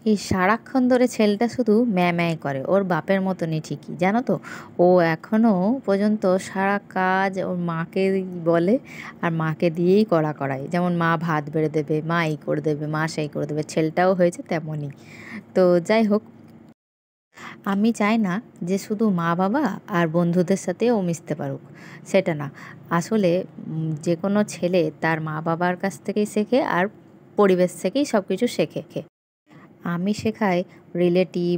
এই সারাক্ষণ ধরে ছেলেটা শুধু ম্যায় করে, ওর বাপের মতনই ঠিকই, জানো তো। ও এখনও পর্যন্ত সারা কাজ ওর মাকে বলে, আর মাকে দিয়েই করায়। যেমন মা ভাত বেড়ে দেবে, মা এই করে দেবে, মা সেই করে দেবে, ছেলেটাও হয়েছে তেমনই। তো যাই হোক, আমি চাই না যে শুধু মা বাবা আর বন্ধুদের সাথে ও মিশতে পারুক, সেটা না। আসলে যে কোনো ছেলে তার মা বাবার কাছ থেকেই শেখে, আর পরিবেশ থেকেই সব কিছু শেখে। আমি শেখাই রিলেটিভ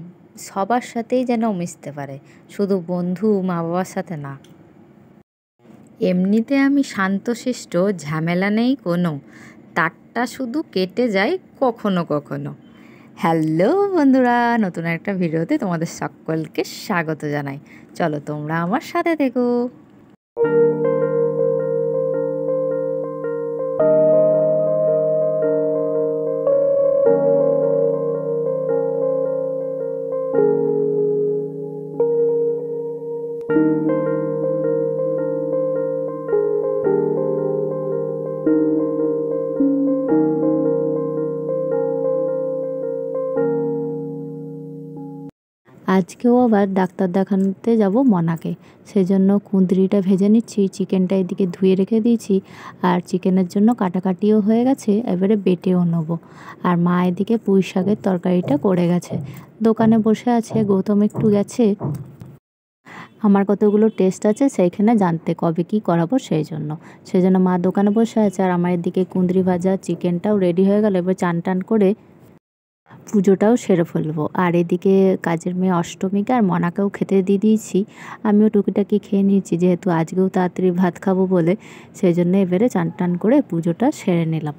সবার সাথেই যেন মিশতে পারে, শুধু বন্ধু মা বাবার সাথে না। এমনিতে আমি শান্তশিষ্ট, ঝামেলা নেই কোনো, তারটা শুধু কেটে যায় কখনো কখনো। হ্যালো বন্ধুরা, নতুন একটা ভিডিওতে তোমাদের সকলকে স্বাগত জানাই। চলো তোমরা আমার সাথে দেখো। আজকেও আবার ডাক্তার দেখাতে যাব মনাকে, সেজন্য কুঁদরিটা ভেজে নিচ্ছি, চিকেনটা এদিকে ধুয়ে রেখে দিয়েছি, আর চিকেনের জন্য কাটাকাটিও হয়ে গেছে, এবারে বেটেও নেবো। আর মা এদিকে পুঁই শাকের তরকারিটা করে গেছে। দোকানে বসে আছে, গৌতম একটু গেছে আমার কতগুলো টেস্ট আছে সেইখানে জানতে কবে কি করাবো, সেই জন্য মা দোকানে বসে আছে, আর আমার এদিকে কুঁদরি ভাজা চিকেনটাও রেডি হয়ে গেল। এবার চান টান করে পুজোটাও সেরে ফেলবো। আর এদিকে কাজের মেয়ে অষ্টমীকে আর মনাকেও খেতে দিয়ে দিয়েছি, আমিও টুকিটাকি খেয়ে নিয়েছি, যেহেতু আজকেও তাড়াতাড়ি ভাত খাবো বলে, সেই জন্য এবারে চান টান করে পুজোটা সেরে নিলাম।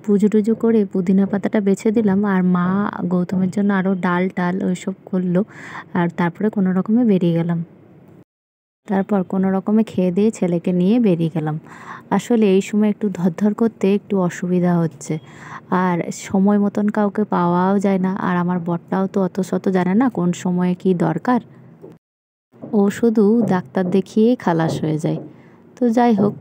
পুজো টুজো করে পুদিনা পাতাটা বেছে দিলাম, আর মা গৌতমের জন্য আরও ডাল টাল ওইসব করলো, আর তারপরে কোনো রকমে বেরিয়ে গেলাম। তারপর কোনো রকমে খেয়ে দিয়ে ছেলেকে নিয়ে বেরিয়ে গেলাম। আসলে এই সময় একটু ধরধর করতে একটু অসুবিধা হচ্ছে, আর সময় মতন কাউকে পাওয়াও যায় না, আর আমার বরটাও তো অত শত জানে না কোন সময়ে কি দরকার, ও শুধু ডাক্তার দেখিয়েই খালাস হয়ে যায়। তো যাই হোক,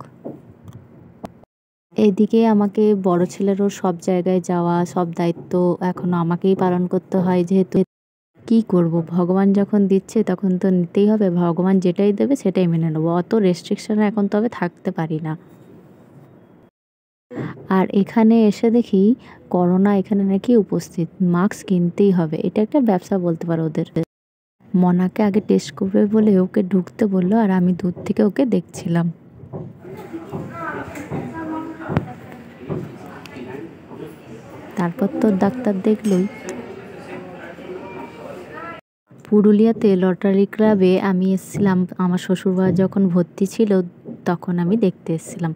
এইদিকে আমাকে বড় ছেলেরও সব জায়গায় যাওয়া, সব দায়িত্ব এখনও আমাকেই পালন করতে হয়, যেহেতু কি করব, ভগবান যখন দিচ্ছে তখন তো নিতেই হবে, ভগবান যেটাই দেবে সেটাই মেনে নেবো, অত রেস্ট্রিকশনে এখন তবে থাকতে পারি না। আর এখানে এসে দেখি করোনা এখানে নাকি উপস্থিত, মাস্ক কিনতেই হবে, এটা একটা ব্যবসা বলতে পারো ওদের। মনাকে আগে টেস্ট করবে বলে ওকে ঢুকতে বললো, আর আমি দূর থেকে ওকে দেখছিলাম। তারপর তো ডাক্তার দেখলই। পুরুলিয়াতে লটারি ক্লাবে আমি এসেছিলাম, আমার শ্বশুরবাড়ি যখন ভর্তি ছিল তখন আমি দেখতে এসেছিলাম।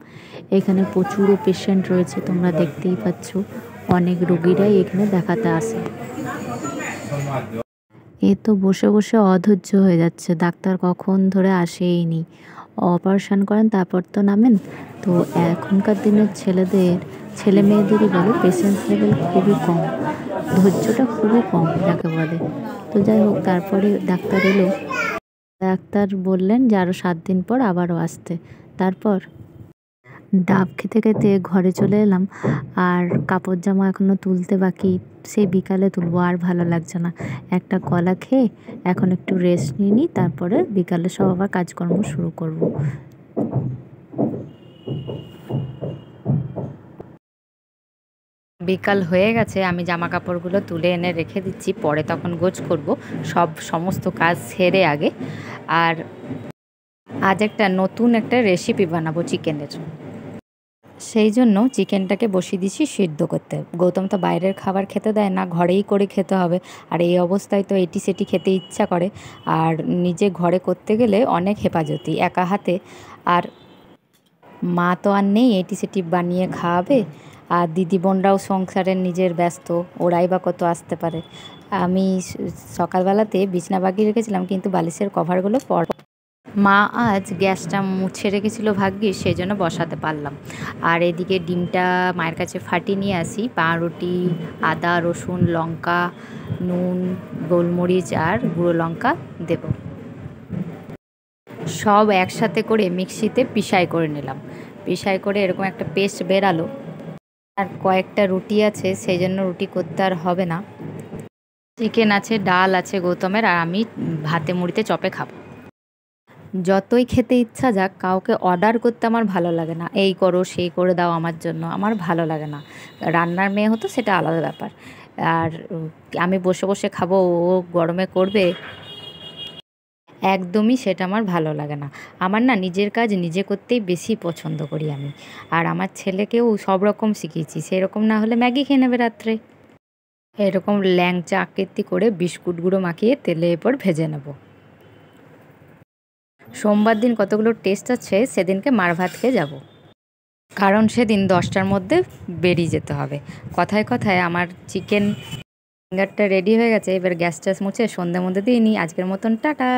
এখানে প্রচুর পেশেন্ট রয়েছে, তোমরা দেখতেই পাচ্ছ, অনেক রোগীরাই এখানে দেখাতে আসে। এ তো বসে বসে অধৈর্য হয়ে যাচ্ছে, ডাক্তার কখন ধরে আসেইনি, অপারেশন করেন তারপর তো নামেন। তো এখনকার দিনের ছেলে মেয়েদেরই বলে পেশেন্স লেভেল খুবই কম, ধৈর্যটা খুবই কম যাকে বলে। তো যাই হোক, তারপরে ডাক্তার এলো, ডাক্তার বললেন যে আরও 7 দিন পর আবারও আসতে। তারপর ডাব খেতে খেতে ঘরে চলে এলাম, আর কাপড় জামা এখনও তুলতে বাকি, সেই বিকালে তুলবো, আর ভালো লাগছে না। একটা কলা খেয়ে এখন একটু রেস্ট নিয়ে নিই, তারপরে বিকালে সব আবার কাজকর্ম শুরু করব। বিকাল হয়ে গেছে, আমি জামা কাপড়গুলো তুলে এনে রেখে দিচ্ছি, পরে তখন গোছ করব, সমস্ত কাজ সেরে আগে। আর আজ নতুন একটা রেসিপি বানাবো চিকেনের, সেই জন্য চিকেনটাকে বসিয়ে দিচ্ছি সিদ্ধ করতে। গৌতম তো বাইরের খাবার খেতে দেয় না, ঘরেই করে খেতে হবে, আর এই অবস্থায় তো এটি সেটি খেতে ইচ্ছা করে, আর নিজে ঘরে করতে গেলে অনেক হেফাজতি একা হাতে, আর মা তো আর নেই এটি সেটি বানিয়ে খাওয়াবে, আর দিদি বোনরাও সংসারের নিজের ব্যস্ত, ওরাই বা কত আসতে পারে। আমি সকালবেলাতে বিছনা বাগিয়ে রেখেছিলাম, কিন্তু বালিশের কভারগুলো মা আজ গ্যাসটা মুছে রেখেছিল ভাগ্যিস, সেই জন্য বসাতে পারলাম। আর এদিকে ডিমটা মায়ের কাছে ফাটিয়ে নিয়ে আসি, পাউরুটি, আদা রসুন লঙ্কা, নুন, গোলমরিচ আর গুঁড়ো লঙ্কা দেব, সব একসাথে করে মিক্সিতে পিষাই করে নিলাম। পিষাই করে এরকম একটা পেস্ট বেরালো, আর কয়েকটা রুটি আছে, সেই জন্য রুটি করতে আর হবে না। চিকেন আছে, ডাল আছে গৌতমের, আর আমি ভাতে মুড়িতে চপে খাবো। যতই খেতে ইচ্ছা যাক, কাউকে অর্ডার করতে আমার ভালো লাগে না, এই করো সেই করে দাও আমার জন্য, আমার ভালো লাগে না। রান্নার মেয়ে হতো সেটা আলাদা ব্যাপার। আর আমি বসে বসে খাবো, ও গরমে করবে, একদমই সেটা আমার ভালো লাগে না। আমার না নিজের কাজ নিজে করতেই বেশি পছন্দ করি আমি। আর আমার ছেলেকেও সব রকম শিখিয়েছি, সেরকম না হলে ম্যাগি খেয়ে নেবে রাত্রে। এরকম ল্যাংচা আকৃতি করে বিস্কুট গুঁড়ো মাখিয়ে তেলে এরপর ভেজে নেব। সোমবার দিন কতগুলো টেস্ট আছে, সেদিনকে মার ভাত খেয়ে যাব, কারণ সেদিন 10টার মধ্যে বেরিয়ে যেতে হবে। কথায় কথায় আমার চিকেন ফিঙ্গারটা রেডি হয়ে গেছে, এবার গ্যাস ট্যাস মুছে সন্ধ্যের মধ্যে দিয়ে নিই। আজকের মতন টাটা।